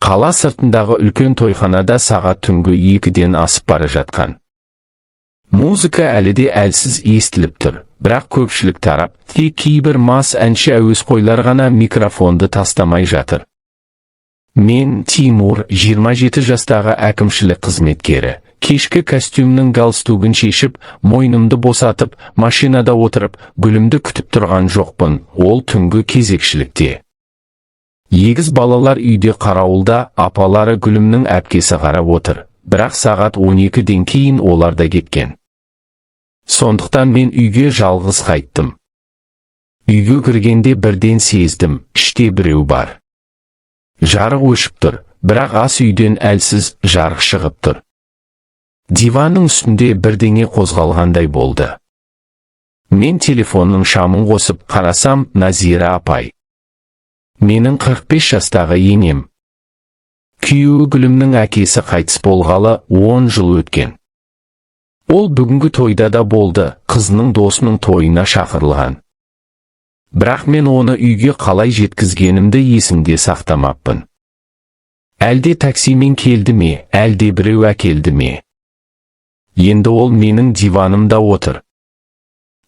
Қала сыртындағы үлкен тойханада сағат түнгі 2-ден асып бара жатқан. Музыка әлі де әлсіз естіліп тұр, бірақ көпшілік тарап, тек кейбір мас әнші әуесқойлар ғана микрофонды тастамай жатыр. Мен Тимур, 27 жастағы әкімшілік қызметкері. Кешкі костюмнің галстугын шешіп, мойнымды босатып, машинада отырып, Гүлімді күтіп тұрған жоқпын, ол түнгі кезекшілікте. Егіз балалар үйде қарауылда, апалары Гүлімнің әпкесі қарап отыр, бірақ сағат 12-ден кейін олар да кеткен. Сондықтан мен үйге жалғыз қайттым. Үйге кіргенде бірден сездім, іште біреу бар. Жарық өшіп тұр, бірақ ас үйден әлсіз жарық шығып тұр. Диванның үстінде бірдеңе қозғалғандай болды. Мен телефонның шамын қосып қарасам, Назира апай. Менің 45 жастағы енем. Күйеуі Гүлімнің әкесі қайтыс болғалы 10 жыл өткен. Ол бүгінгі тойда да болды, қызының досының тойына шақырылған. Бірақ мен оны үйге қалай жеткізгенімді есімде сақтамаппын. Әлде таксимен келді ме, әлде біреу әкелді ме? Енді ол менің диванымда отыр.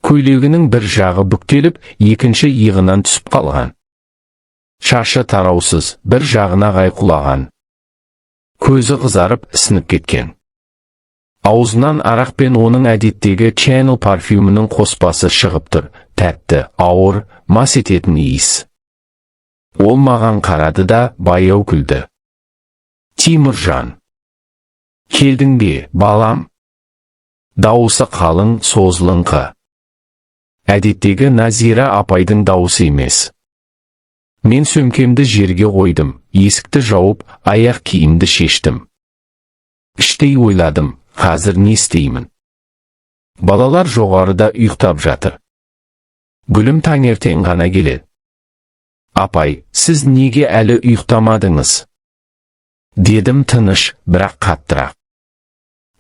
Көйлегінің бір жағы бүктеліп, екінші иығынан түсіп қалған. Шашы тараусыз, бір жағына қайқулаған. Көзі қызарып, ісініп кеткен. Аузынан арақ пен оның әдеттегі Chanel парфюмінің қоспасы шығып тұр, тәтті, ауыр, мас ететін иіс. Ол маған қарады да, баяу күлді. Тимуржан. Келдің бе, балам? Дауысы қалың, созылыңқы. Әдеттегі Назира апайдың дауысы емес. Мен сөмкемді жерге қойдым, есікті жауып, аяқ киімді шештім. Іштей ойладым, қазір не істеймін? Балалар жоғарыда ұйықтап жатыр. Гүлім таңертең ғана келеді. Апай, сіз неге әлі ұйықтамадыңыз? Дедім тыныш, бірақ қаттырақ.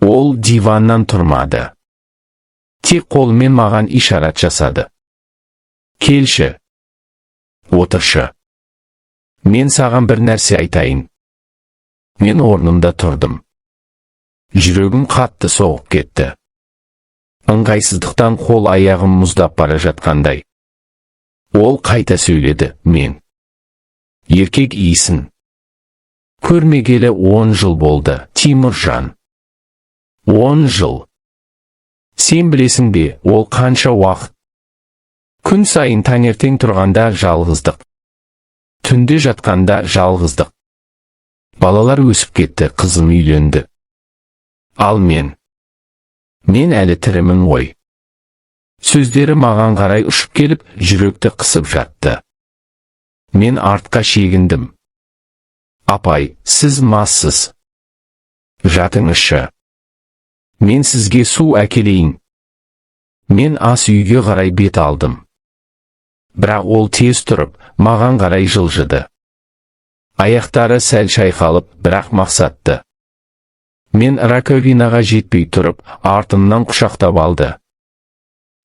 Ол диваннан тұрмады. Тек қолымен маған ишарат жасады. Келші. Отыршы. Мен саған бір нәрсе айтайын. Мен орнымда тұрдым. Жүрегім қатты соғып кетті. Ыңғайсыздықтан қол аяғым мұздап бара жатқандай. Ол қайта сөйледі, мен. Еркек иісін. Көрмегелі 10 жыл болды, Тимуржан. 10 жыл. Сен білесің бе, ол қанша уақыт? Күн сайын таңертең тұрғанда жалғыздық. Түнде жатқанда жалғыздық. Балалар өсіп кетті, қызым үйленді. Ал мен әлі тірімін ғой. Сөздері маған қарай ұшып келіп, жүректі қысып жатты. Мен артқа шегіндім. Апай, сіз массыз. Жатыңызшы. Мен сізге су әкелейін. Мен ас үйге қарай бет алдым. Бірақ ол тез тұрып, маған қарай жылжыды. Аяқтары сәл шайқалып, бірақ мақсатты. Мен раковинаға жетпей тұрып, артымнан құшақтап алды.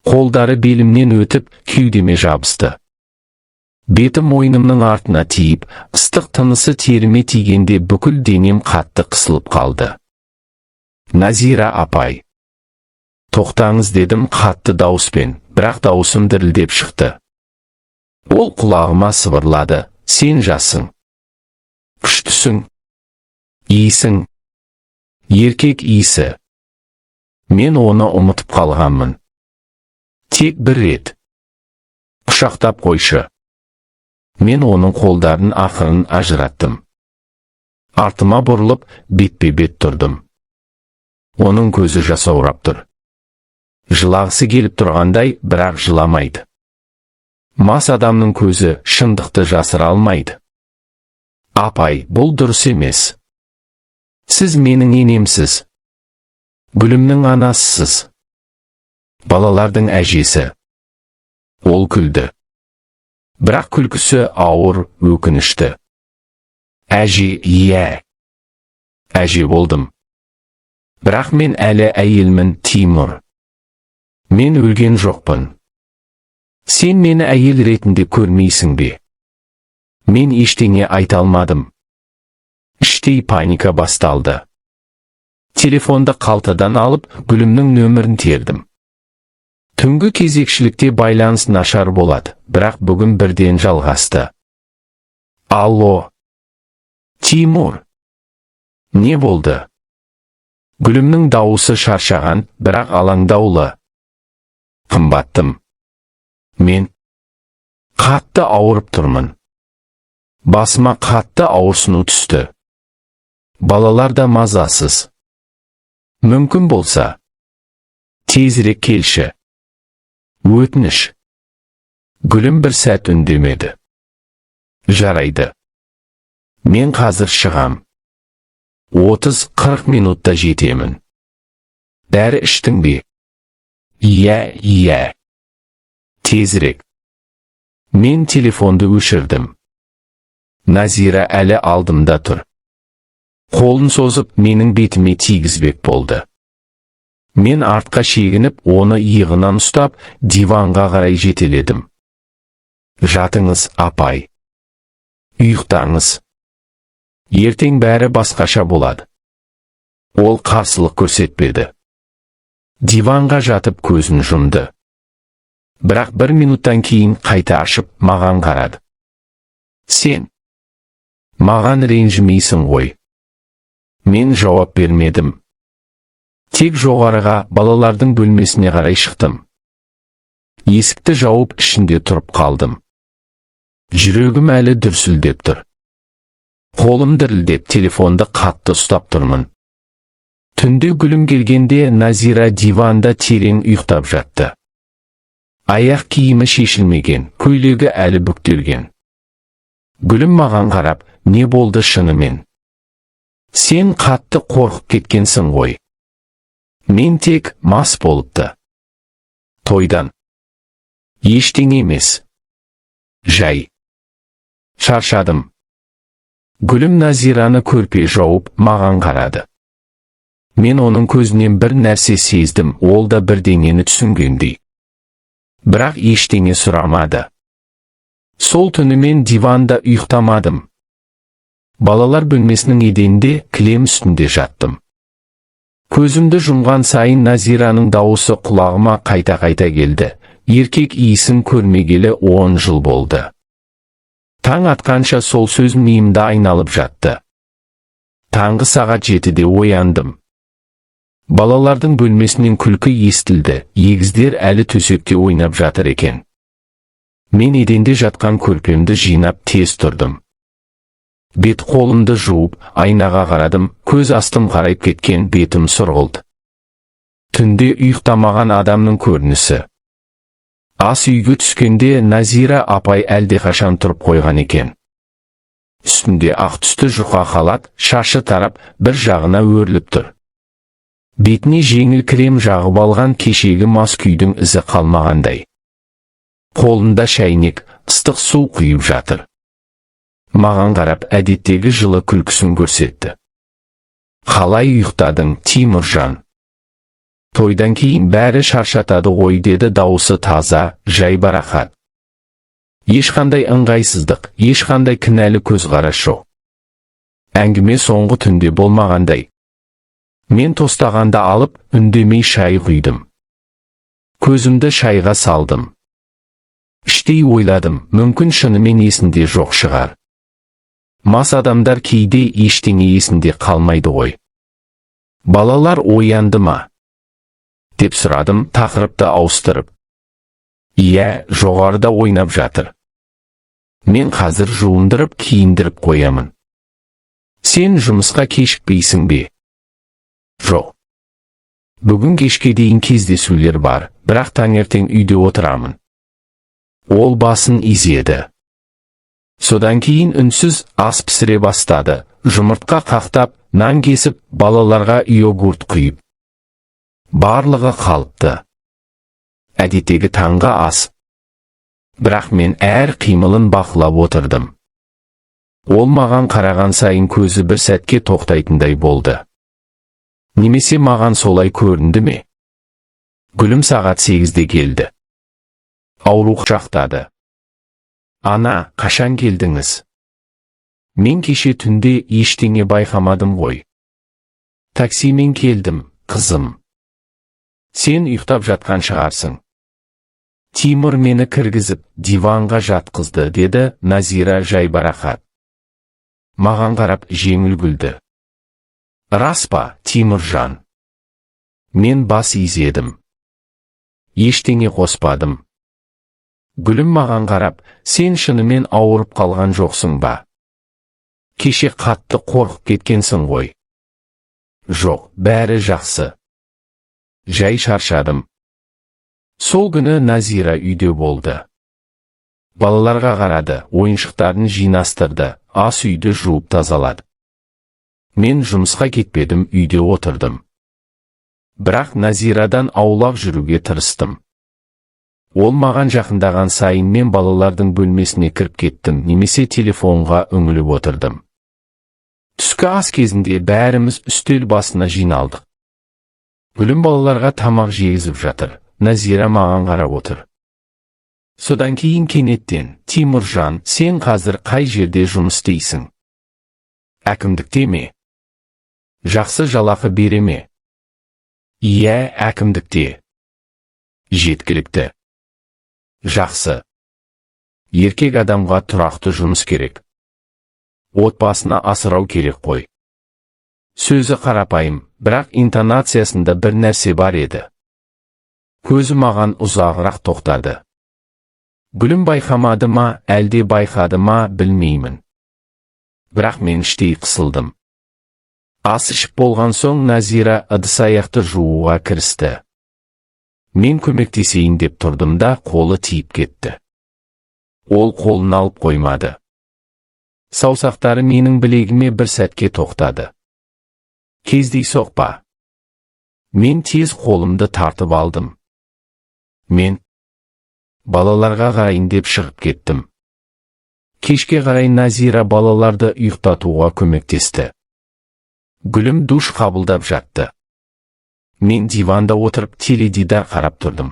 Қолдары белімнен өтіп, кеудеме жабысты. Беті мойнымның артына тиіп, ыстық тынысы теріме тигенде бүкіл денем қатты қысылып қалды. Назира апай. Тоқтаңыз дедім қатты дауыспен, бірақ дауысым дірілдеп шықты. Ол құлағыма сыбырлады, сен жасың. Күштісің. Иісің. Еркек иісі. Мен оны ұмытып қалғанмын. Тек бір рет. Құшақтап қойшы. Мен оның қолдарын ақырын ажыраттым. Артыма бұрылып, бетпе-бет тұрдым. Оның көзі жасаурап тұр. Жылағысы келіп тұрғандай, бірақ жыламайды. Мас адамның көзі шындықты жасыра алмайды. Апай, бұл дұрыс емес. Сіз менің енемсіз. Гүлімнің анасысыз. Балалардың әжесі. Ол күлді. Бірақ күлкісі ауыр, өкінішті. Әже, иә. Әже болдым. Бірақ мен әлі әйелмін, Тимур. Мен өлген жоқпын. Сен мені әйел ретінде көрмейсің бе? Мен ештеңе айта алмадым. iштей паника басталды. Telefonda қалтадан алып, Гүлімнің нөмірін тердім. Түнгі кезекшілікте байланыс нашар болады, бірақ бүгін бірден жалғасты. Алло. Тимур. Не болды? Гүлімнің дауысы шаршаған, бірақ алаңдаулы. Қымбаттым. Мен қатты ауырып тұрмын. Басыма қатты ауырсыну түсті. Балалар да мазасыз. Мүмкін болса, тезірек келші. Өтініш. Гүлім бір сәт үндемеді. Жарайды. Мен қазір шығам. 30-40 минутта жетемін. Дәрі іштің бе? Иә. Тезірек. Мен телефонды өшірдім. Назира әлі алдымда тұр. Қолын созып, менің бетіме тигізбек болды. Мен артқа шегініп, оны иығынан ұстап, диванға қарай жетеледім. Жатыңыз, апай. Ұйықтаңыз. Ертең бәрі басқаша болады. Ол қарсылық көрсетпеді. Диванға жатып көзін жұмды. Бірақ 1 минуттан кейін қайта ашып, маған қарады. Сен маған ренжімейсің ғой. Мен жауап бермедім. Тек жоғарыға, балалардың бөлмесіне қарай шықтым. Есікті жауып, ішінде тұрып қалдым. Жүрегім әлі дүрсілдеп тұр. Қолым дірілдеп, телефонды қатты ұстап тұрмын. Түнде Гүлім келгенде Назира диванда терең ұйықтап жатты. Аяқ киімі шешілмеген, көйлегі әлі бүктелген. Гүлім маған қарап, не болды шынымен? Сен қатты қорқып кеткенсің ғой. Мен тек мас болыпты. Тойдан. Ештеңе емес. Жай. Шаршадым. Гүлім Назираны көрпе жауып, маған қарады. Мен оның көзінен бір нәрсе сездім, ол да бірдеңені түсінгендей. Бірақ ештеңе сұрамады. Сол түні мен диванда ұйықтамадым. Балалар бөлмесінің еденінде, кілем үстінде жаттым. Көзімді жұмған сайын Назираның дауысы құлағыма қайта-қайта келді. Еркек иісін көрмегелі 10 жыл болды. Таң атқанша сол сөз миымда айналып жатты. Таңғы сағат 7-де ояндым. Балалардың бөлмесінен күлкі естілді, егіздер әлі төсекте ойнап жатыр екен. Мен еденде жатқан көрпемді жинап тез тұрдым. Бет қолымды жуып, айнаға қарадым, көз астым қарайып кеткен, бетім сұрғылды. Түнде ұйықтамаған адамның көрінісі. Ас үйге түскенде Назира апай әлдеқашан тұрып қойған екен. Үстінде ақ түсті жұқа халат, шашы тарап, бір жағына өріліп тұр. Бетіне жеңіл крем жағып алған, кешегі мас күйдің ізі қалмағандай. Қолында шайнек, ыстық су құйып жатыр. Маған қарап, әдеттегі жылы күлкісін көрсетті. Қалай ұйықтадың, Тимуржан? Тойдан кейін бәрі шаршатады ғой, деді, дауысы таза, жайбарақат. Ешқандай ыңғайсыздық, ешқандай кінәлі көзқарас жоқ. Әңгіме соңғы түнде болмағандай. Мен тостағанда алып, үндемей шай құйдым. Көзімді шайға салдым. Іштей ойладым, мүмкін шынымен есінде жоқ шығар. Мас адамдар кейде ештеңе есінде қалмайды ғой. Балалар оянды ма? Деп сұрадым, тақырыпты ауыстырып. Иә, жоғарыда ойнап жатыр. Мен қазір жуындырып, киіндіріп қоямын. Сен жұмысқа кешікпейсің бе? Жоқ. Бүгін кешке дейін кездесулер бар, бірақ таңертең үйде отырамын. Ол басын изеді. Содан кейін үнсіз ас пісіре бастады, жұмыртқа қақтап, нан кесіп, балаларға йогурт құйып. Барлығы қалыпты. Әдеттегі таңғы ас. Бірақ мен әр қимылын бақылап отырдым. Ол маған қараған сайын көзі бір сәтке тоқтайтындай болды. Немесе маған солай көрінді ме? Гүлім сағат 8-де келді. Ауру құшақтады. Ана, қашан келдіңіз? Мен кеше түнде ештеңе байқамадым ғой. Таксимен келдім, қызым. Сен ұйықтап жатқан шығарсың. Тимур мені кіргізіп, диванға жатқызды, деді Назира жайбарақат. Маған қарап жеңіл күлді. Рас па, Тимуржан? Мен бас изедім. Ештеңе қоспадым. Гүлім маған қарап, сен шынымен ауырып қалған жоқсың ба? Кеше қатты қорқып кеткенсің ғой. Жоқ, бәрі жақсы. Жай шаршадым. Сол күні Назира үйде болды. Балаларға қарады, ойыншықтарын жинастырды, ас үйді жуып тазалады. Мен жұмысқа кетпедім, үйде отырдым. Бірақ Назирадан аулақ жүруге тырыстым. Ол маған жақындаған сайын мен балалардың бөлмесіне кіріп кеттім, немесе телефонға үңіліп отырдым. Түскі ас кезінде бәріміз үстел басына жиналдық. Гүлім балаларға тамақ жегізіп жатыр, Назира маған қарап отыр. Содан кейін кенеттен, Тимуржан, сен қазір қай жерде жұмыс істейсің? Әкімдікте ме? Жақсы жалақы бере ме? Иә, әкімдікте. Жеткілікті. Жақсы. Еркек адамға тұрақты жұмыс керек. Отбасына асырау керек қой. Сөзі қарапайым, бірақ интонациясында бір нәрсе бар еді. Көзі маған ұзағырақ тоқтады. Гүлім байқамады ма, әлде байқады ма, білмеймін. Бірақ мен іштей қысылдым. Ас ішіп болған соң Назира ыдыс-аяқты жууға кірісті. Мен көмектесейін деп тұрдым да қолы тиіп кетті. Ол қолын алып қоймады. Саусақтары менің білегіме бір сәтке тоқтады. Кездейсоқ па? Мен тез қолымды тартып алдым. Мен балаларға қарайын деп шығып кеттім. Кешке қарай Назира балаларды ұйықтатуға көмектесті. Гүлім душ қабылдап жатты. Мен диванда отырып теледидар қарап тұрдым.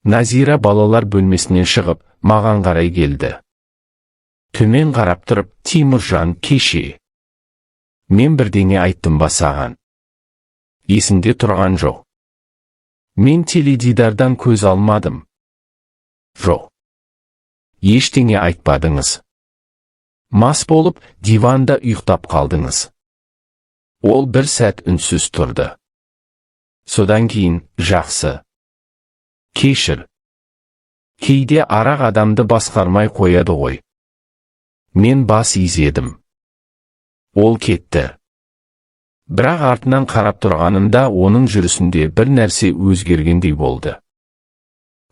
Назира балалар бөлмесінен шығып, маған қарай келді. Төмен қарап тұрып, Тимуржан, кеше мен бірдеңе айттым ба саған? Есімде тұрған жоқ. Мен теледидардан көз алмадым. Жоқ. Ештеңе айтпадыңыз. Мас болып, диванда ұйықтап қалдыңыз. Ол бір сәт үнсіз тұрды. Содан кейін, жақсы. Кешір. Кейде арақ адамды басқармай қояды ғой. Мен бас изедім. Ол кетті. Бірақ артынан қарап тұрғанымда оның жүрісінде бір нәрсе өзгергендей болды.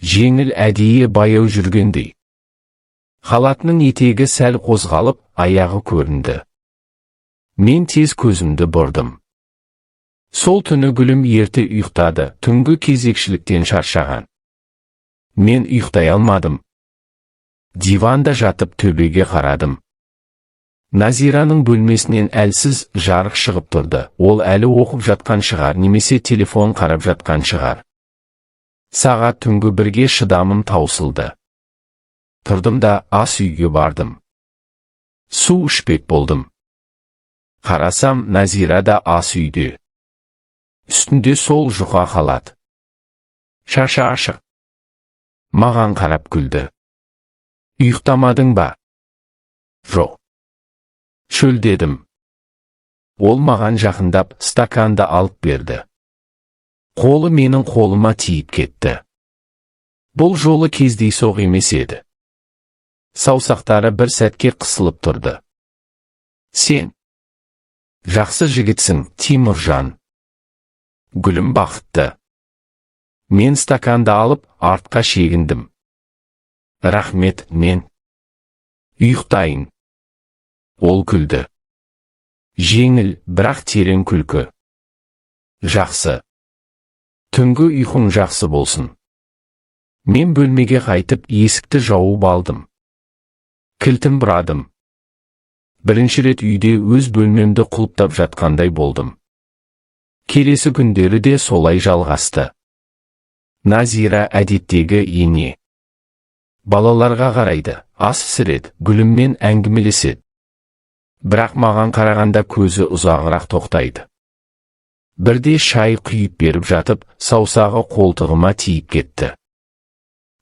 Жеңіл әдейі баяу жүргендей. Халатының етегі сәл қозғалып, аяғы көрінді. Мен тез көзімді бұрдым. Сол түні Гүлім ерте ұйықтады, түнгі кезекшіліктен шаршаған. Мен ұйықтай алмадым. Диванда жатып төбеге қарадым. Назираның бөлмесінен әлсіз жарық шығып тұрды. Ол әлі оқып жатқан шығар, немесе телефон қарап жатқан шығар. Сағат түнгі 1-ге шыдамым таусылды. Тұрдым да ас үйге бардым. Су ішпек болдым. Қарасам, Назира да ас үйде. Үстінде сол жұқа халат. Шашы ашық. Маған қарап күлді. Ұйықтамадың ба? Жоқ. Шөлдедім. Ол маған жақындап, стаканды алып берді. Қолы менің қолыма тиіп кетті. Бұл жолы кездейсоқ емес еді. Саусақтары бір сәтке қысылып тұрды. Сен жақсы жігітсің, Тимуржан. Гүлім бақытты. Мен стаканды алып, артқа шегіндім. Рахмет, мен ұйықтайын. Ол күлді. Жеңіл, бірақ терең күлкі. Жақсы. Түнгі ұйқың жақсы болсын. Мен бөлмеге қайтып, есікті жауып алдым. Кілтін бұрадым. Бірінші рет үйде өз бөлмемді құлыптап жатқандай болдым. Келесі күндері де солай жалғасты. Назира әдеттегі ене. Балаларға қарайды, ас пісіреді, Гүліммен әңгімелеседі. Бірақ маған қарағанда көзі ұзағырақ тоқтайды. Бірде шай құйып беріп жатып, саусағы қолтығыма тиіп кетті.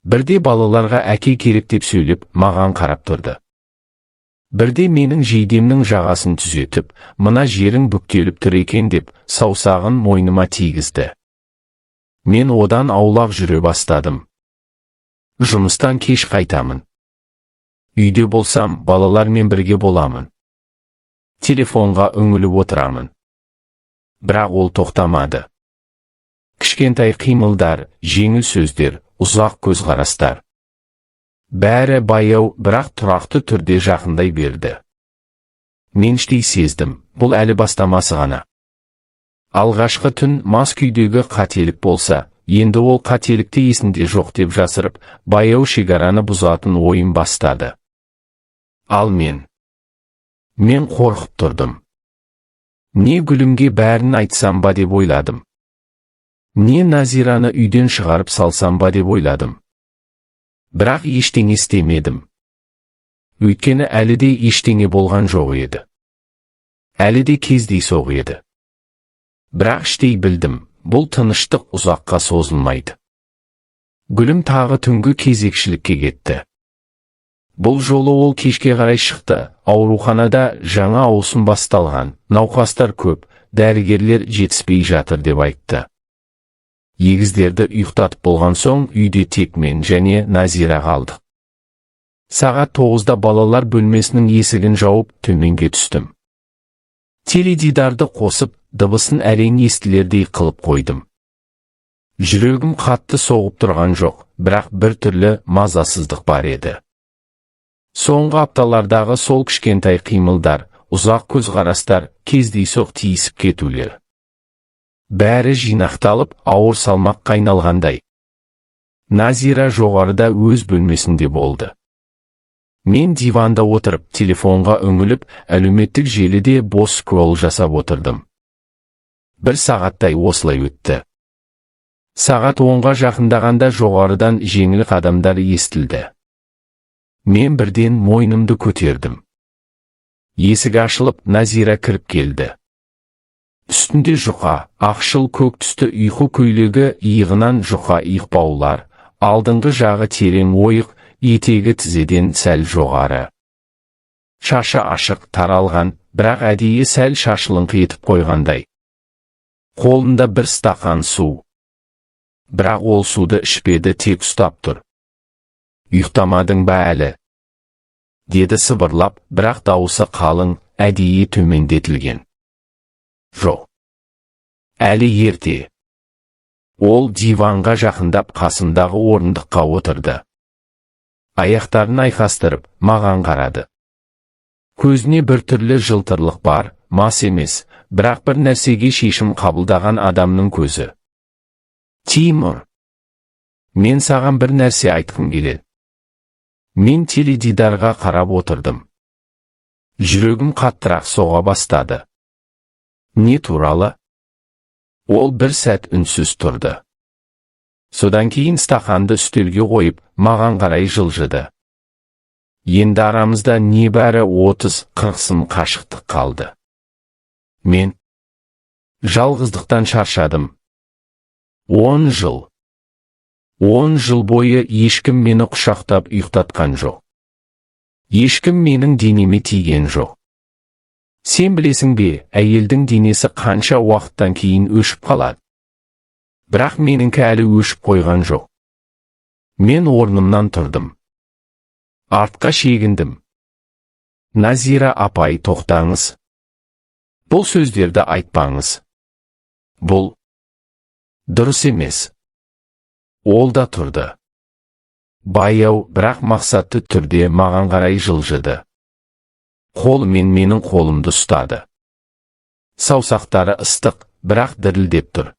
Бірде балаларға әке керек деп сөйлеп, маған қарап тұрды. Бірде менің жейдемнің жағасын түзетіп, мына жерің бүктеліп тұр екен деп, саусағын мойныма тигізді. Мен одан аулақ жүре бастадым. Жұмыстан кеш қайтамын. Үйде болсам, балалармен бірге боламын. Телефонға үңіліп отырамын. Бірақ ол тоқтамады. Кішкентай қимылдар, жеңіл сөздер, ұзақ көзқарастар. Бәрі баяу, бірақ тұрақты түрде жақындай берді. Мен іштей сездім, бұл әлі бастамасы ғана. Алғашқы түн мас күйдегі қателік болса, енді ол қателікті есінде жоқ деп жасырып, баяу шекараны бұзатын ойын бастады. Ал мен қорқып тұрдым. Не Гүлімге бәрін айтсам ба деп ойладым. Не Назираны үйден шығарып салсам ба деп ойладым. Бірақ ештеңе істемедім. Өйткені әлі де ештеңе болған жоқ еді. Әлі де кездейсоқ еді. Бірақ іштей білдім, бұл тыныштық ұзаққа созылмайды. Гүлім тағы түнгі кезекшілікке кетті. Бұл жолы ол кешке қарай шықты. Ауруханада жаңа ауысым басталған, науқастар көп, дәрігерлер жетіспей жатыр деп айтты. Егіздерді ұйықтатып болған соң үйде тек мен және Назира қалдық. Сағат 9-да балалар бөлмесінің есігін жауып төменге түстім. Теледидарды қосып, дыбысын әрең естілердей қылып қойдым. Жүрегім қатты соғып тұрған жоқ, бірақ бір түрлі мазасыздық бар еді. Соңғы апталардағы сол кішкентай қимылдар, ұзақ көзқарастар, кездейсоқ тиісіп кетулер. Бәрі жинақталып, ауыр салмаққа айналғандай. Назира жоғарыда өз бөлмесінде болды. Мен диванда отырып, телефонға үңіліп, әлеуметтік желіде бос скролл жасап отырдым. Бір сағаттай осылай өтті. Сағат 10-ға жақындағанда жоғарыдан жеңіл қадамдар естілді. Мен бірден мойнымды көтердім. Есік ашылып, Назира кіріп келді. Үстінде жұқа, ақшыл көк түсті ұйқы көйлегі, иығынан жұқа иықбаулар, алдыңғы жағы терең ойық, етегі тізеден сәл жоғары. Шашы ашық, таралған, бірақ әдейі сәл шашылыңқы етіп қойғандай. Қолында бір стақан су. Бірақ ол суды ішпеді, тек ұстап тұр. Ұйықтамадың ба әлі? Деді сыбырлап, бірақ дауысы қалың, әдейі төмендетілген. Жоқ. Әлі ерте. Ол диванға жақындап қасымдағы орындыққа отырды. Аяқтарын айқастырып, маған қарады. Көзіне бір түрлі жылтырлық бар, мас емес, бірақ бір нәрсеге шешім қабылдаған адамның көзі. Тимур, мен саған бір нәрсе айтқым келеді. Мен теледидарға қарап отырдым. Жүрегім қаттырақ соға бастады. Не туралы? Ол бір сәт үнсіз тұрды. Содан кейін стақанды үстелге қойып, маған қарай жылжыды. Енді арамызда небәрі 30-40 сым қашықтық қалды. Мен жалғыздықтан шаршадым. 10 жыл бойы ешкім мені құшақтап ұйықтатқан жоқ. Ешкім менің денеме тиген жоқ. Сен білесің бе, әйелдің денесі қанша уақыттан кейін өшіп қалады. Бірақ меніңкі әлі өшіп қойған жоқ. Мен орнымнан тұрдым. Артқа шегіндім. Назира апай, тоқтаңыз. Бұл сөздерді айтпаңыз. Бұл дұрыс емес. Ол да тұрды. Баяу, бірақ мақсатты түрде маған қарай жылжыды. Қолымен менің қолымды ұстады. Саусақтары ыстық, бірақ дірілдеп тұр.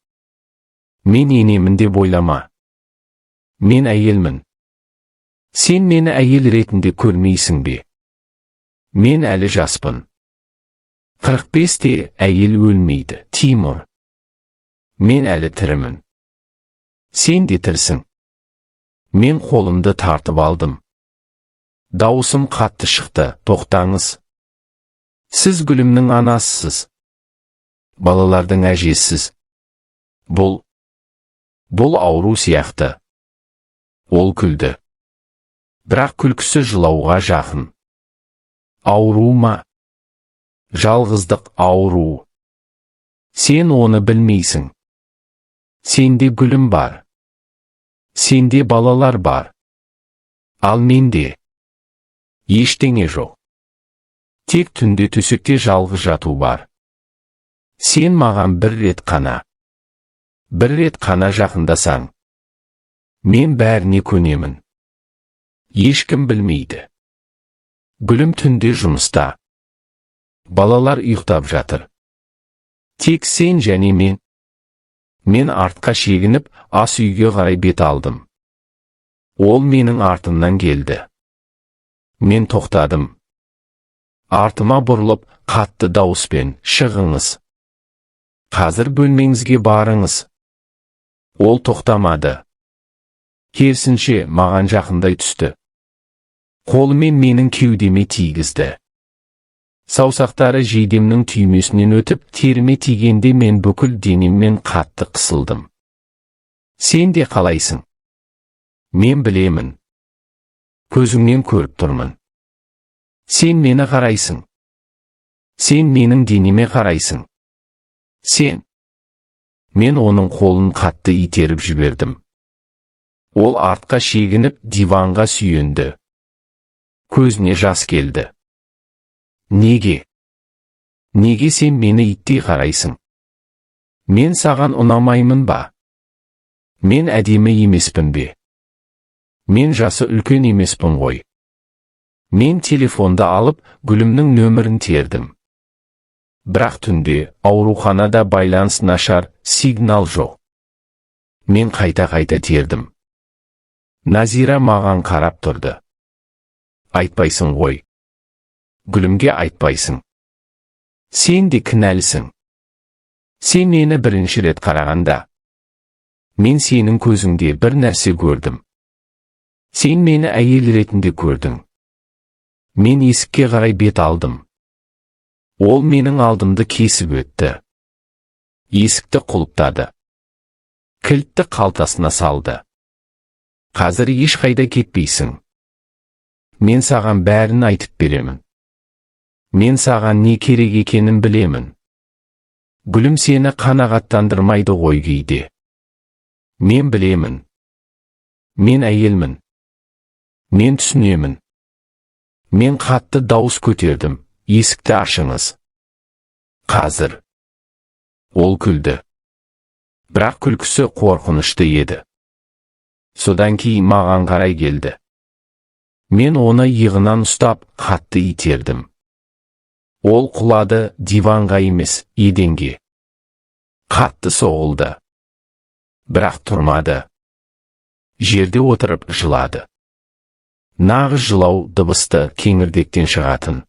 Мен енемін деп ойлама. Мен әйелмін. Сен мені әйел ретінде көрмейсің бе? Мен әлі жаспын. 45-те әйел өлмейді, Тимур. Мен әлі тірімін. Сен де тірсің. Мен қолымды тартып алдым. Дауысым қатты шықты, тоқтаңыз. Сіз Гүлімнің анасысыз. Балалардың әжесісіз. Бұл ауру сияқты. Ол күлді. Бірақ күлкісі жылауға жақын. Ауру ма? Жалғыздық ауру. Сен оны білмейсің. Сенде Гүлім бар. Сенде балалар бар. Ал менде ештеңе жоқ. Тек түнде төсекте жалғыз жату бар. Сен маған бір рет қана жақындасаң, мен бәріне көнемін. Ешкім білмейді. Гүлім түнде жұмыста. Балалар ұйықтап жатыр. Тек сен және мен. Мен артқа шегініп, ас үйге қарай бет алдым. Ол менің артымнан келді. Мен тоқтадым. Артыма бұрылып, қатты дауыспен, шығыңыз. Қазір бөлмеңізге барыңыз. Ол тоқтамады. Керісінше маған жақындай түсті. Қолымен менің кеудеме тигізді. Саусақтары жейдемнің түймесінен өтіп, теріме тигенде мен бүкіл денеммен қатты қысылдым. Сен де қалайсың? Мен білемін. Көзіңнен көріп тұрмын. Сен мені қарайсың. Сен менің денеме қарайсың. Мен оның қолын қатты итеріп жібердім. Ол артқа шегініп диванға сүйенді. Көзіне жас келді. Неге сен мені иттей қарайсың? Мен саған ұнамаймын ба? Мен әдемі емеспін бе? Мен жасы үлкен емеспін ғой. Мен телефонды алып, Гүлімнің нөмірін тердім. Бірақ түнде ауруханада байланыс нашар, сигнал жоқ. Мен қайта тердім. Назира маған қарап тұрды. Айтпайсың ғой. Гүлімге айтпайсың. Сен де кінәлісің. Сен мені бірінші рет қарағанда. Мен сенің көзіңде бір нәрсе көрдім. Сен мені әйел ретінде көрдің. Мен есікке қарай бет алдым. Ол менің алдымды кесіп өтті. Есікті құлыптады. Кілтті қалтасына салды. Қазір ешқайда кетпейсің. Мен саған бәрін айтып беремін. Мен саған не керек екенін білемін. Гүлім сені қанағаттандырмайды ғой кейде. Мен білемін. Мен әйелмін. Мен түсінемін. Мен қатты дауыс көтердім. Есікті ашыңыз. Қазір. Ол күлді. Бірақ күлкісі қорқынышты еді. Содан кейін маған қарай келді. Мен оны иығынан ұстап, қатты итердім. Ол құлады, диванға емес, еденге. Қатты соғылды. Бірақ тұрмады. Жерде отырып жылады. Нағыз жылау дыбысты кеңірдектен шығатын.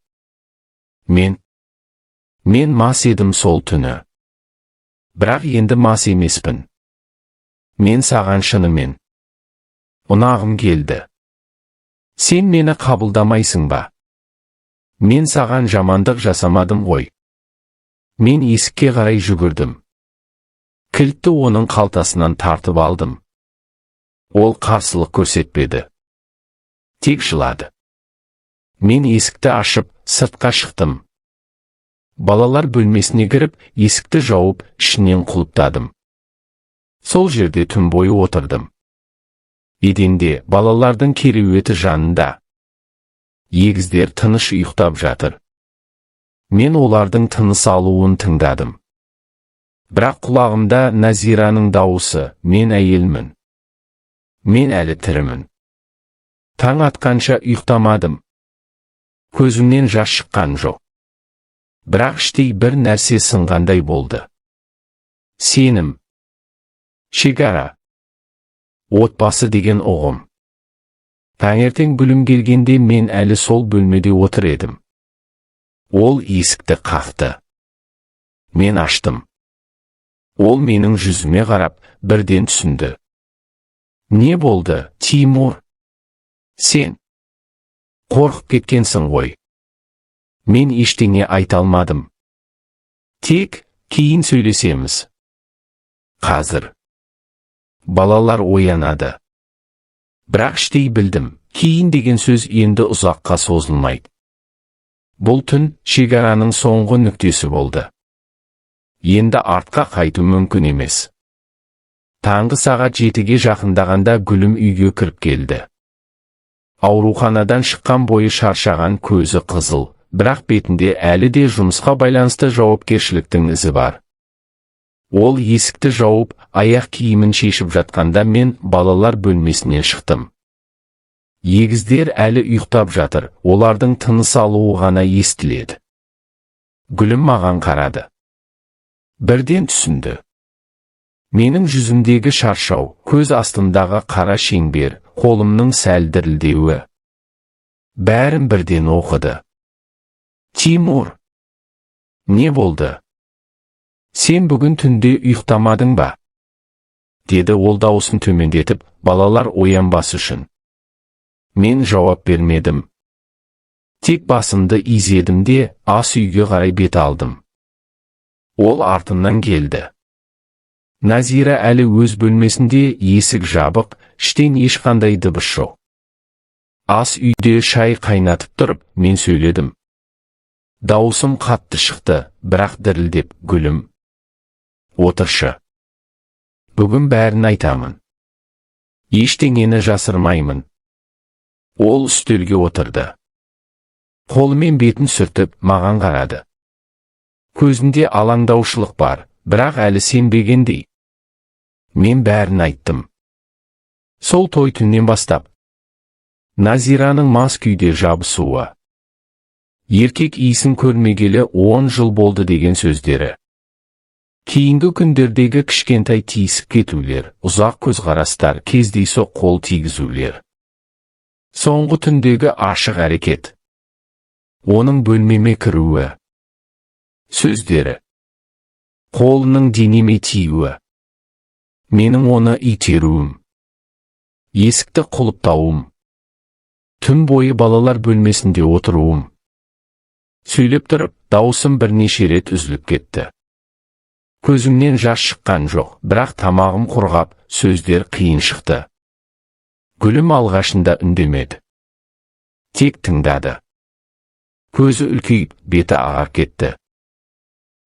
Мен мас едім сол түні. Бірақ енді мас емеспін. Мен саған шынымен ұнағым келді. Сен мені қабылдамайсың ба? Мен саған жамандық жасамадым ғой. Мен есікке қарай жүгірдім. Кілтті оның қалтасынан тартып алдым. Ол қарсылық көрсетпеді. Тек жылады. Мен есікті ашып, сыртқа шықтым. Балалар бөлмесіне кіріп, есікті жауып, ішінен құлыптадым. Сол жерде түн бойы отырдым. Еденде балалардың кереуеті жанында. Егіздер тыныш ұйықтап жатыр. Мен олардың тыныс алуын тыңдадым. Бірақ құлағымда Назираның дауысы, мен әйелмін. Мен әлі тірімін. Таң атқанша ұйықтамадым. Көзімнен жас шыққан жоқ. Бірақ іштей бір нәрсе сынғандай болды. Сенім. Шекара. Отбасы деген ұғым. Таңертең Гүлім келгенде мен әлі сол бөлмеде отыр едім. Ол есікті қақты. Мен аштым. Ол менің жүзіме қарап, бірден түсінді. Не болды, Тимур? Сен қорқып кеткенсің ғой. Мен ештеңе айта алмадым. Тек, кейін сөйлесеміз. Қазір. Балалар оянады. Бірақ іштей білдім, кейін деген сөз енді ұзаққа созылмайды. Бұл түн шекараның соңғы нүктесі болды. Енді артқа қайту мүмкін емес. Таңғы сағат 7-ге жақындағанда Гүлім үйге кіріп келді. Ауруханадан шыққан бойы шаршаған, көзі қызыл, бірақ бетінде әлі де жұмысқа байланысты жауапкершіліктің ізі бар. Ол есікті жауып, аяқ киімін шешіп жатқанда мен балалар бөлмесінен шықтым. Егіздер әлі ұйықтап жатыр, олардың тыныс алуы ғана естіледі. Гүлім маған қарады. Бірден түсінді. Менің жүзімдегі шаршау, көз астымдағы қара шеңбер, қолымның сәл дірілдеуі. Бәрін бірден оқыды. Тимур. Не болды? Сен бүгін түнде ұйықтамадың ба? Деді ол дауысын төмендетіп, балалар оянбас үшін. Мен жауап бермедім. Тек басымды изедім де, ас үйге қарай бет алдым. Ол артымнан келді. Назира әлі өз бөлмесінде, есік жабық, іштен ешқандай дыбыс жоқ. Ас үйде шай қайнатып тұрып, мен сөйледім. Дауысым қатты шықты, бірақ дірілдеп, Гүлім. Отыршы. Бүгін бәрін айтамын. Ештеңені жасырмаймын. Ол үстелге отырды. Қолымен бетін сүртіп, маған қарады. Көзінде алаңдаушылық бар, бірақ әлі сенбегендей. Мен бәрін айттым. Сол той түннен бастап. Назираның мас күйде жабысуы. Еркек иісін көрмегелі 10 жыл болды деген сөздері. Кейінгі күндердегі кішкентай тиісіп кетулер, ұзақ көзқарастар, кездейсоқ қол тигізулер. Соңғы түндегі ашық әрекет. Оның бөлмеме кіруі. Сөздері. Қолының денеме тиюі. Менің оны итеруім. Есікті құлыптауым. Түн бойы балалар бөлмесінде отыруым. Сөйлеп тұрып, дауысым бірнеше рет үзіліп кетті. Көзімнен жас шыққан жоқ, бірақ тамағым құрғап, сөздер қиын шықты. Гүлім алғашында үндемеді. Тек тыңдады. Көзі үлкейіп, беті ағарып кетті.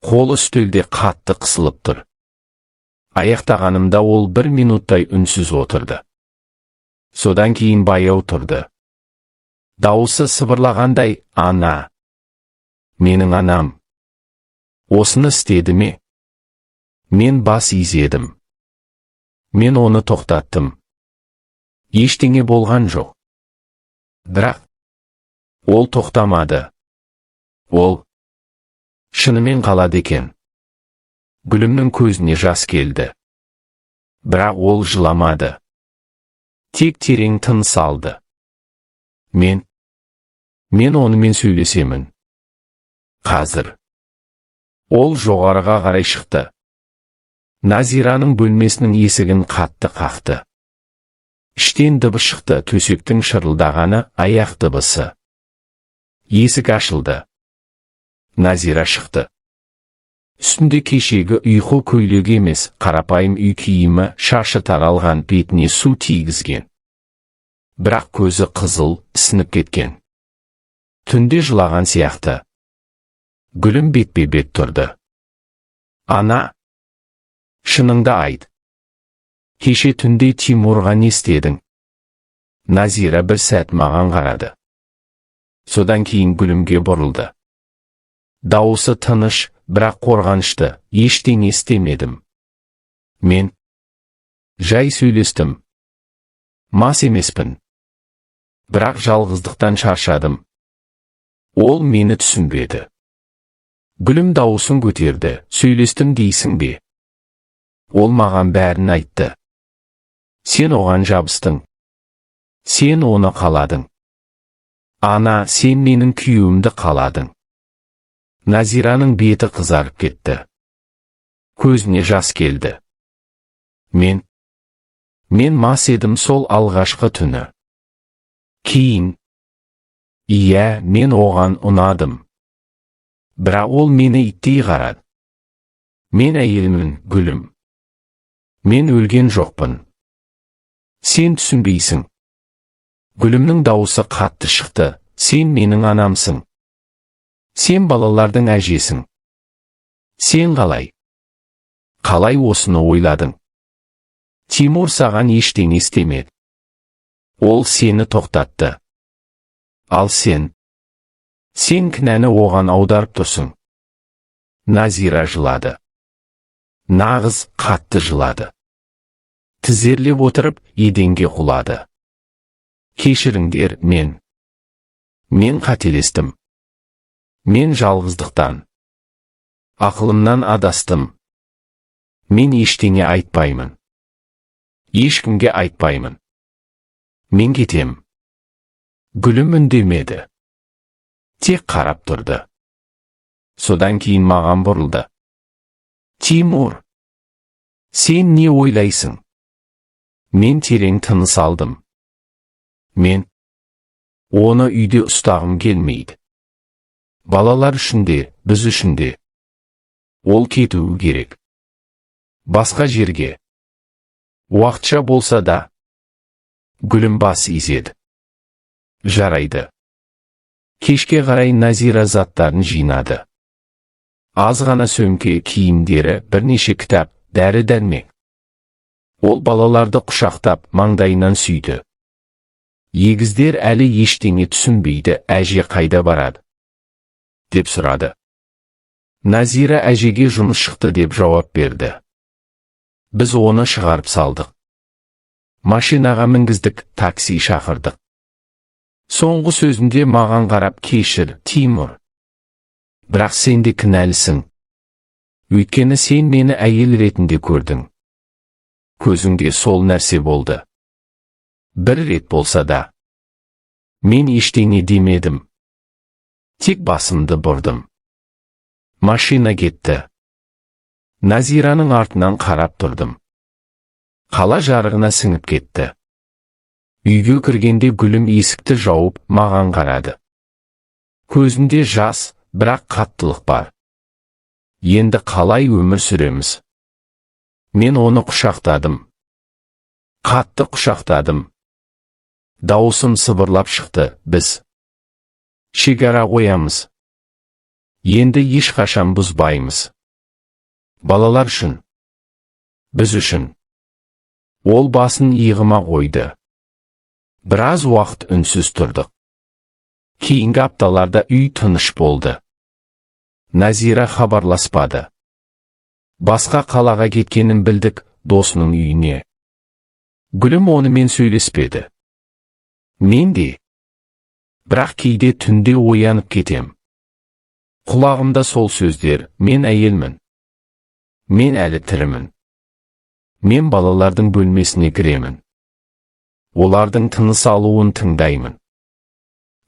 Қолы үстелде қатты қысылып тұр. Аяқтағанымда ол 1 минуттай үнсіз отырды. Содан кейін баяу тұрды. Дауысы сыбырлағандай, ана. Менің анам. Осыны істеді ме? Мен бас изедім. Мен оны тоқтаттым. Ештеңе болған жоқ. Бірақ ол тоқтамады. Ол шынымен қалады екен. Гүлімнің көзіне жас келді. Бірақ ол жыламады. Тек терең тыныс алды. Мен онымен сөйлесемін. Қазір. Ол жоғарыға қарай шықты. Назираның бөлмесінің есігін қатты қақты. Іштен дыбыс шықты, төсектің шырылдағаны, аяқ дыбысы. Есік ашылды. Назира шықты. Үстінде кешегі ұйқы көйлегі емес, қарапайым үй киімі, шашы таралған, бетіне су тигізген. Бірақ көзі қызыл, ісініп кеткен. Түнде жылаған сияқты. Гүлім бетпе-бет тұрды. Ана, шыныңды айт. Кеше түнде Тимурға не істедің? Назира бір сәт маған қарады. Содан кейін Гүлімге бұрылды. Дауысы тыныш, бірақ қорғанышты, ештеңе істемедім. Мен жай сөйлестім. Мас емеспін. Бірақ жалғыздықтан шаршадым. Ол мені түсінбеді. Гүлім дауысын көтерді, сөйлестім дейсің бе? Ол маған бәрін айтты. Сен оған жабыстың. Сен оны қаладың. Ана, сен менің күйеуімді қаладың. Назираның беті қызарып кетті. Көзіне жас келді. Мен мас едім сол алғашқы түні. Кейін. Иә, мен оған ұнадым. Бірақ ол мені иттей қарады. Мен әйелмін, Гүлім. Мен өлген жоқпын. Сен түсінбейсің. Гүлімнің дауысы қатты шықты. Сен менің анамсың. Сен балалардың әжесің. Сен қалай? Қалай осыны ойладың? Тимур саған ештеңе істемеді. Ол сені тоқтатты. Ал сен кінәні оған аударып тұрсың. Назира жылады. Нағыз қатты жылады. Тізерлеп отырып, еденге құлады. Кешіріңдер, мен қателестім. Мен жалғыздықтан, ақылымнан адастым. Мен ештеңе айтпаймын. Ешкімге айтпаймын. Мен кетем. Гүлім үндемеді. Тек қарап тұрды. Содан кейін маған бұрылды. Тимур, сен не ойлайсың? Мен терең тыныс алдым. Мен оны үйде ұстағым келмейді. Балалар үшін де, біз үшін де. Ол кетуі керек. Басқа жерге. Уақытша болса да. Гүлім бас изеді. Жарайды. Кешке қарай Назира заттарын жинады. Аз ғана сөмке, киімдері, бірнеше кітап, дәрі-дәрмек. Ол балаларды құшақтап, маңдайынан сүйді. Егіздер әлі ештеңе түсінбейді, әже қайда барады? Деп сұрады. Назира әжеге жұмыс шықты деп жауап берді. Біз оны шығарып салдық. Машинаға мінгіздік, такси шақырдық. Соңғы сөзінде маған қарап, кешір, Тимур. Бірақ сен де кінәлісің. Өйткені сен мені әйел ретінде көрдің. Көзіңде сол нәрсе болды. Бір рет болса да. Мен ештеңе демедім. Тек басымды бұрдым. Машина кетті. Назираның артынан қарап тұрдым. Қала жарығына сіңіп кетті. Үйге кіргенде Гүлім есікті жауып, маған қарады. Көзінде жас, бірақ қаттылық бар. Енді қалай өмір сүреміз? Мен оны құшақтадым. Қатты құшақтадым. Дауысым сыбырлап шықты, біз шекара қоямыз. Енді ешқашан бұзбаймыз. Балалар үшін. Біз үшін. Ол басын иығыма қойды. Біраз уақыт үнсіз тұрдық. Кейінгі апталарда үй тыныш болды. Назира хабарласпады. Басқа қалаға кеткенін білдік, досының үйіне. Гүлім онымен сөйлеспеді. Мен де. Бірақ кейде түнде оянып кетем. Құлағымда сол сөздер, мен әйелмін. Мен әлі тірімін. Мен балалардың бөлмесіне кіремін. Олардың тыныс алуын тыңдаймын.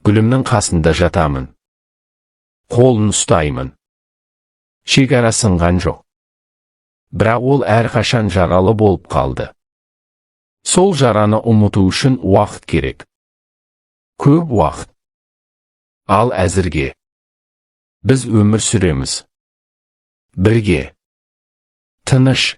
Гүлімнің қасында жатамын. Қолын ұстаймын. Шекара сынған жоқ. Бірақ ол әрқашан жаралы болып қалды. Сол жараны ұмыту үшін уақыт керек. Көп уақыт. Ал әзірге біз өмір сүреміз. Бірге. Тыныш.